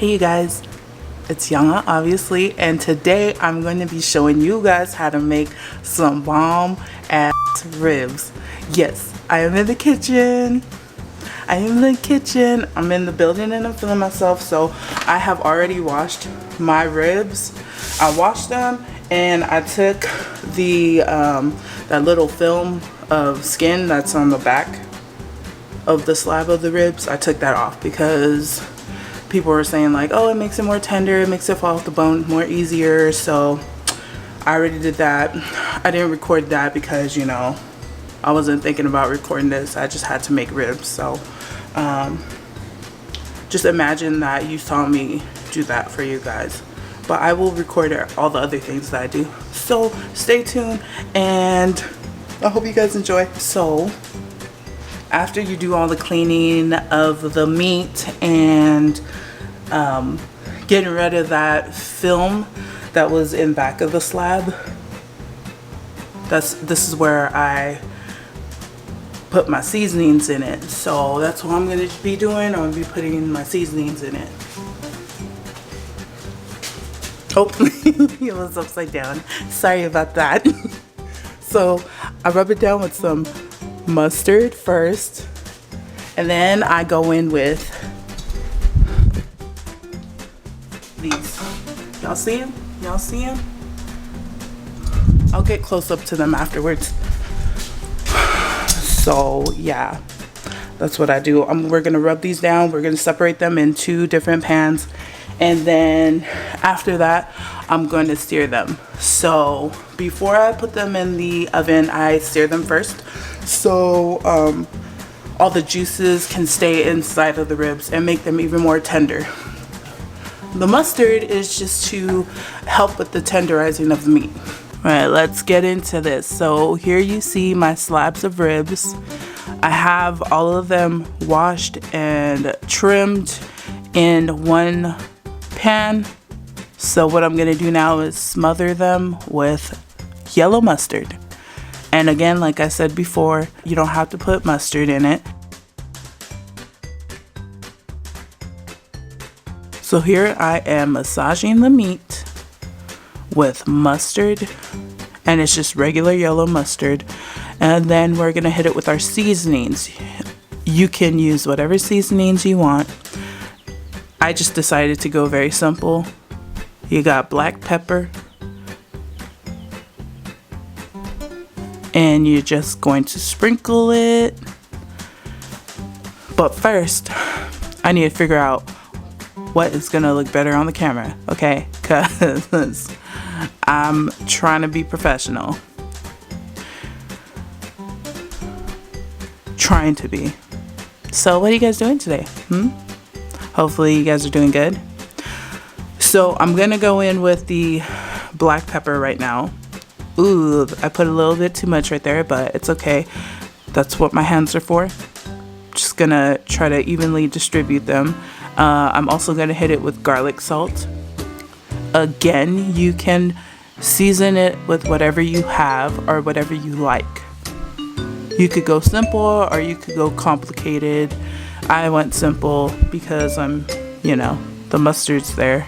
Hey you guys, it's Yana obviously, and today I'm going to be showing you guys how to make some bomb ass ribs. Yes, I am in the kitchen. I'm in the building and I'm filming myself, so I have already washed my ribs. I washed them and I took the that little film of skin that's on the back of the slab of the ribs. I took that off because people were saying like, oh, it makes it more tender, it makes it fall off the bone more easier. So I already did that. I didn't record that because, you know, I wasn't thinking about recording this. I just had to make ribs. So just imagine that you saw me do that for you guys, but I will record all the other things that I do. So stay tuned and I hope you guys enjoy. So after you do all the cleaning of the meat and getting rid of that film that was in back of the slab, this is where I put my seasonings in it. So that's what I'm going to be doing. I'm going to be putting my seasonings in it. Oh, it was upside down. Sorry about that. So I rub it down with some mustard first, and then I go in with these. Y'all see them? Y'all see them? I'll get close up to them afterwards. So yeah, that's what I do. We're gonna rub these down. We're gonna separate them in 2 different pans, and then after that I'm going to sear them. So before I put them in the oven, I sear them first, so all the juices can stay inside of the ribs and make them even more tender. The mustard is just to help with the tenderizing of the meat. All right, let's get into this. So here you see my slabs of ribs. I have all of them washed and trimmed in one pan. So what I'm gonna do now is smother them with yellow mustard. And again, like I said before, you don't have to put mustard in it. So here I am massaging the meat with mustard, and it's just regular yellow mustard. And then we're gonna hit it with our seasonings. You can use whatever seasonings you want. I just decided to go very simple. You got black pepper, and you're just going to sprinkle it. But first, I need to figure out what is gonna look better on the camera, okay? Because I'm trying to be professional. Trying to be. So what are you guys doing today? Hopefully you guys are doing good. So I'm gonna go in with the black pepper right now. Ooh, I put a little bit too much right there, but it's okay. That's what my hands are for. Just gonna try to evenly distribute them. I'm also gonna hit it with garlic salt. Again, you can season it with whatever you have or whatever you like. You could go simple or you could go complicated. I went simple because the mustard's there.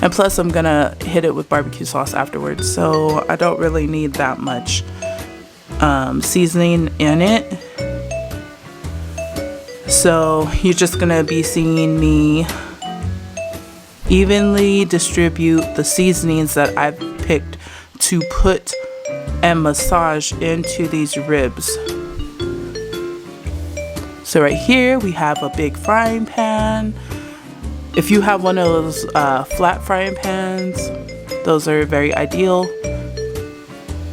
And plus I'm gonna hit it with barbecue sauce afterwards, so I don't really need that much seasoning in it. So you're just gonna be seeing me evenly distribute the seasonings that I've picked to put and massage into these ribs. So right here we have a big frying pan. If you have one of those flat frying pans, those are very ideal.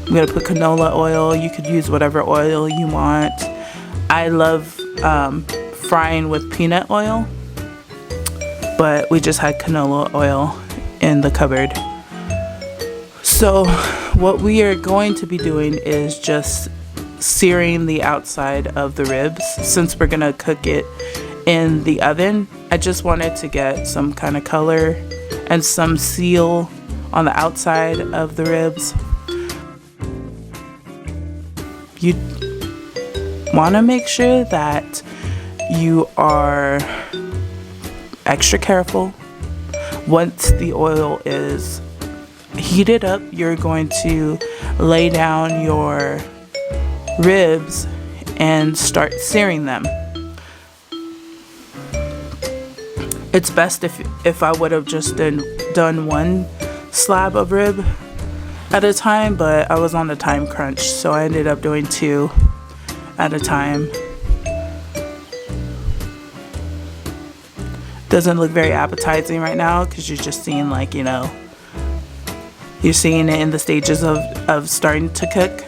I'm gonna put canola oil. You could use whatever oil you want. I love frying with peanut oil, but we just had canola oil in the cupboard. So what we are going to be doing is just searing the outside of the ribs. Since we're gonna cook it in the oven, I just wanted to get some kind of color and some seal on the outside of the ribs. You want to make sure that you are extra careful. Once the oil is heated up, you're going to lay down your ribs and start searing them. It's best if I would have just done one slab of rib at a time, but I was on a time crunch, so I ended up doing 2 at a time. Doesn't look very appetizing right now because you're just seeing, like, you know, you're seeing it in the stages of starting to cook,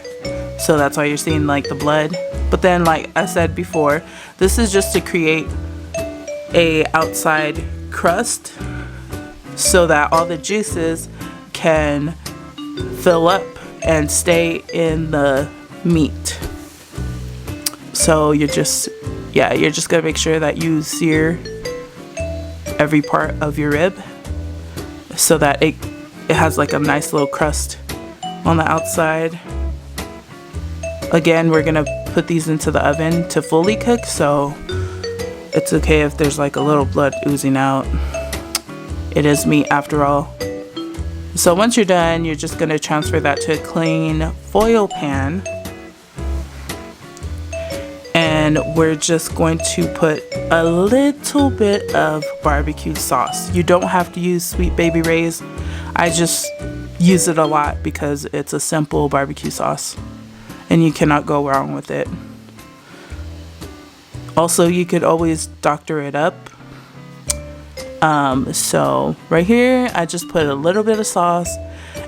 so that's why you're seeing like the blood. But then, like I said before, this is just to create a outside crust so that all the juices can fill up and stay in the meat. So you're just gonna make sure that you sear every part of your rib so that it has like a nice little crust on the outside. Again, we're gonna put these into the oven to fully cook, so it's okay if there's like a little blood oozing out. It is meat after all. So once you're done, you're just gonna transfer that to a clean foil pan. And we're just going to put a little bit of barbecue sauce. You don't have to use Sweet Baby Ray's. I just use it a lot because it's a simple barbecue sauce and you cannot go wrong with it. Also, you could always doctor it up. So right here, I just put a little bit of sauce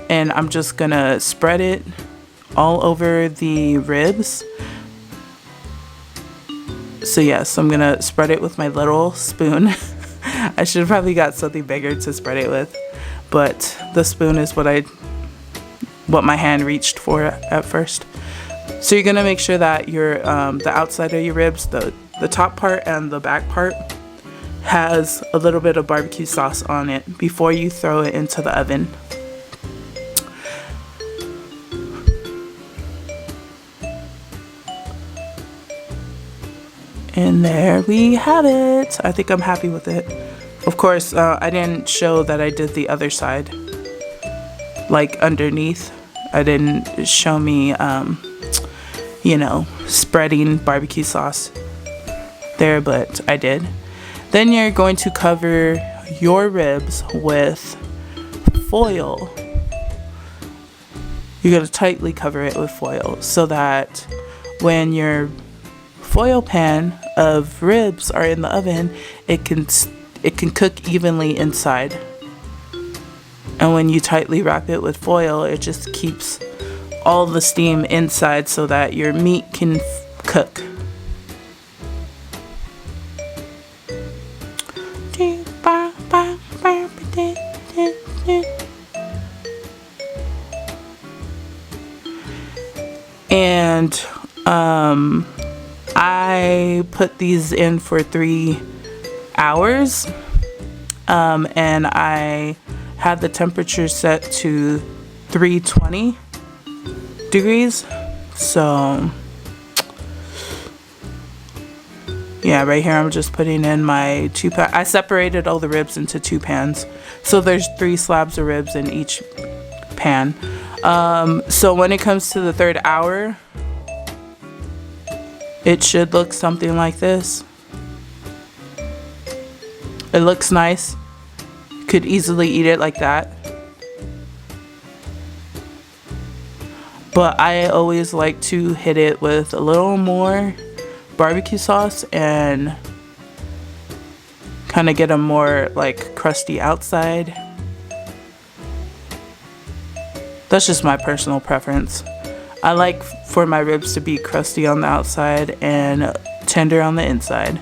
and I'm just gonna spread it all over the ribs. So yes, I'm gonna spread it with my little spoon. I should have probably got something bigger to spread it with, but the spoon is what my hand reached for at first. So you're gonna make sure that your the outside of your ribs, the top part and the back part, has a little bit of barbecue sauce on it before you throw it into the oven. And there we have it. I think I'm happy with it. Of course, I didn't show that I did the other side, like underneath. I didn't show me, you know, spreading barbecue sauce there, but I did. Then you're going to cover your ribs with foil. You're going to tightly cover it with foil so that when your foil pan of ribs are in the oven, it can cook evenly inside. And when you tightly wrap it with foil, it just keeps all the steam inside so that your meat can cook. And I put these in for 3 hours, and I had the temperature set to 320 degrees. So yeah, right here I'm just putting in my 2 pan. I separated all the ribs into 2 pans, so there's 3 slabs of ribs in each pan. So when it comes to the 3rd hour, it should look something like this. It looks nice. Could easily eat it like that. But I always like to hit it with a little more barbecue sauce and kind of get a more like crusty outside. That's just my personal preference. I like for my ribs to be crusty on the outside and tender on the inside.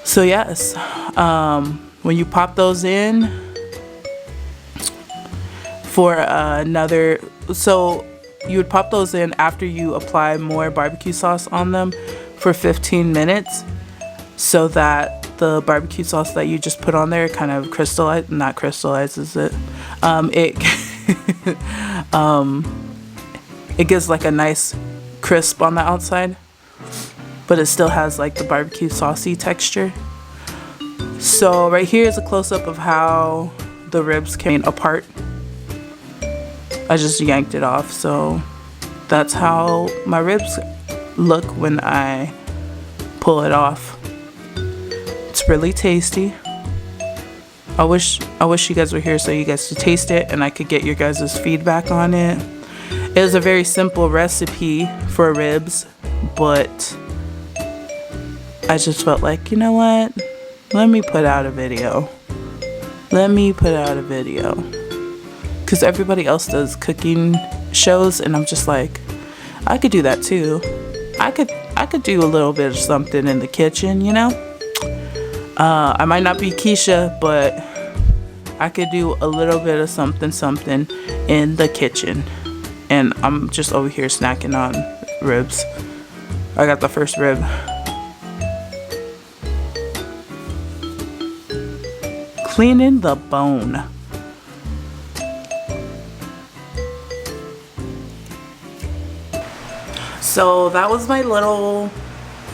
So yes, when you pop those in for another, so you would pop those in after you apply more barbecue sauce on them for 15 minutes so that the barbecue sauce that you just put on there kind of crystallizes it. It gives like a nice crisp on the outside. but it still has like the barbecue saucy texture. So right here is a close-up of how the ribs came apart. I just yanked it off, so that's how my ribs look when I pull it off. It's really tasty. I wish you guys were here so you guys could taste it and I could get your guys' feedback on it. It was a very simple recipe for ribs, but I just felt like, you know what? Let me put out a video. Let me put out a video. Because everybody else does cooking shows and I'm just like, I could do that too. I could do a little bit of something in the kitchen, you know? I might not be Keisha, but I could do a little bit of something in the kitchen. And I'm just over here snacking on ribs. I got the first rib. Cleaning the bone. So that was my little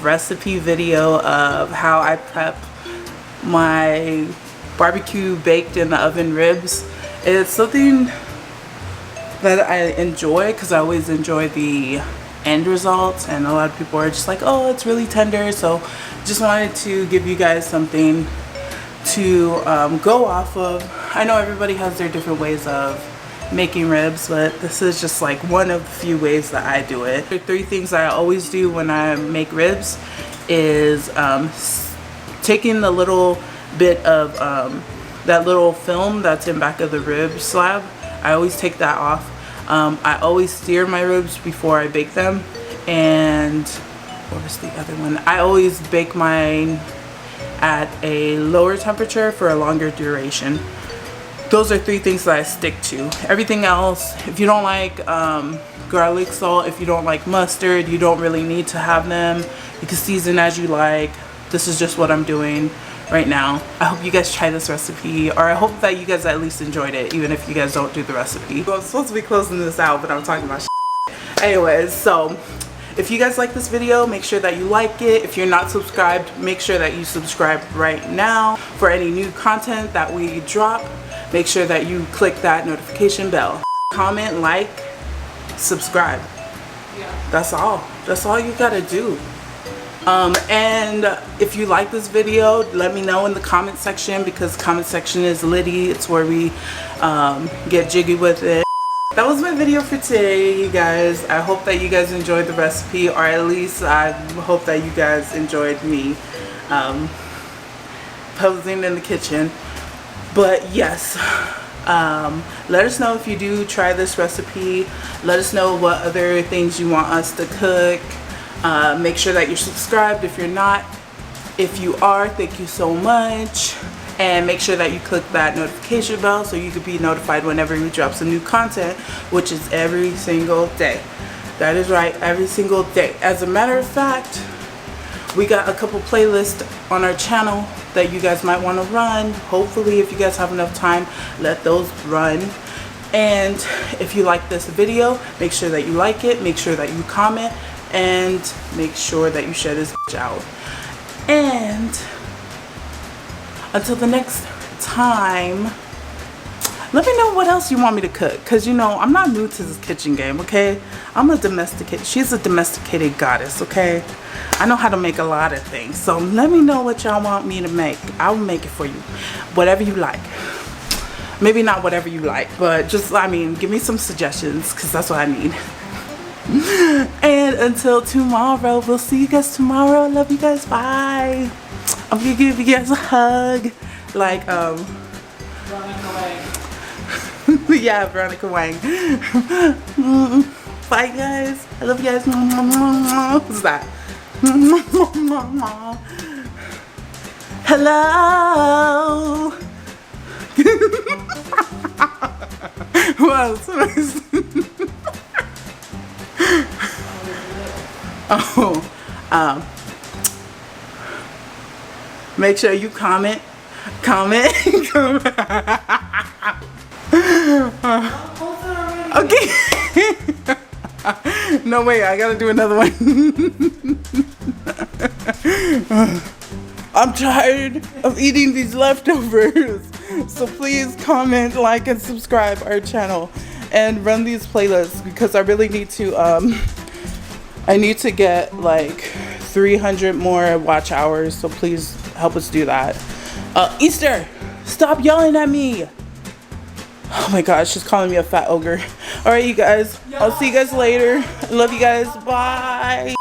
recipe video of how I prep my barbecue baked in the oven ribs. It's something that I enjoy because I always enjoy the end results, and a lot of people are just like, oh, it's really tender. So just wanted to give you guys something to go off of. I know everybody has their different ways of making ribs, but this is just like one of the few ways that I do it. The 3 things I always do when I make ribs is taking the little bit of that little film that's in back of the rib slab. I always take that off. I always sear my ribs before I bake them. And what was the other one? I always bake mine at a lower temperature for a longer duration. Those are 3 things that I stick to. Everything else, if you don't like garlic salt, if you don't like mustard, you don't really need to have them. You can season as you like. This is just what I'm doing right now. I hope you guys try this recipe, or I hope that you guys at least enjoyed it, even if you guys don't do the recipe. Well, I'm supposed to be closing this out, but I'm talking about shit. Anyways, so if you guys like this video, make sure that you like it. If you're not subscribed, make sure that you subscribe right now for any new content that we drop. Make sure that you click that notification bell. Comment, like, subscribe. Yeah. That's all. That's all you gotta do. And if you like this video, let me know in the comment section, because comment section is litty. It's where we get jiggy with it. That was my video for today, you guys. I hope that you guys enjoyed the recipe, or at least I hope that you guys enjoyed me posing in the kitchen. But yes, let us know if you do try this recipe. Let us know what other things you want us to cook. Make sure that you're subscribed if you're not. If you are, thank you so much. And make sure that you click that notification bell so you can be notified whenever we drop some new content, which is every single day. That is right, every single day. As a matter of fact, we got a couple playlists on our channel that you guys might want to run. Hopefully, if you guys have enough time, let those run. And if you like this video, make sure that you like it, make sure that you comment, and make sure that you share this out. And until the next time, let me know what else you want me to cook, because you know I'm not new to this kitchen game. Okay, she's a domesticated goddess. Okay, I know how to make a lot of things, so let me know what y'all want me to make. I'll make it for you, whatever you like. Maybe not whatever you like, but just, I mean, give me some suggestions, because that's what I need. And until tomorrow, we'll see you guys tomorrow. Love you guys. Bye. I'm gonna give you guys a hug, like yeah, Veronica Wang. Bye guys. I love you guys. What's that? Hello. What else? Make sure you comment. Okay. No, wait, I gotta do another one. I'm tired of eating these leftovers. So please comment, like, and subscribe our channel and run these playlists because I really need to I need to get like 300 more watch hours, so please help us do that. Easter, stop yelling at me. Oh my gosh, she's calling me a fat ogre. All right, you guys, I'll see you guys later. I love you guys. Bye.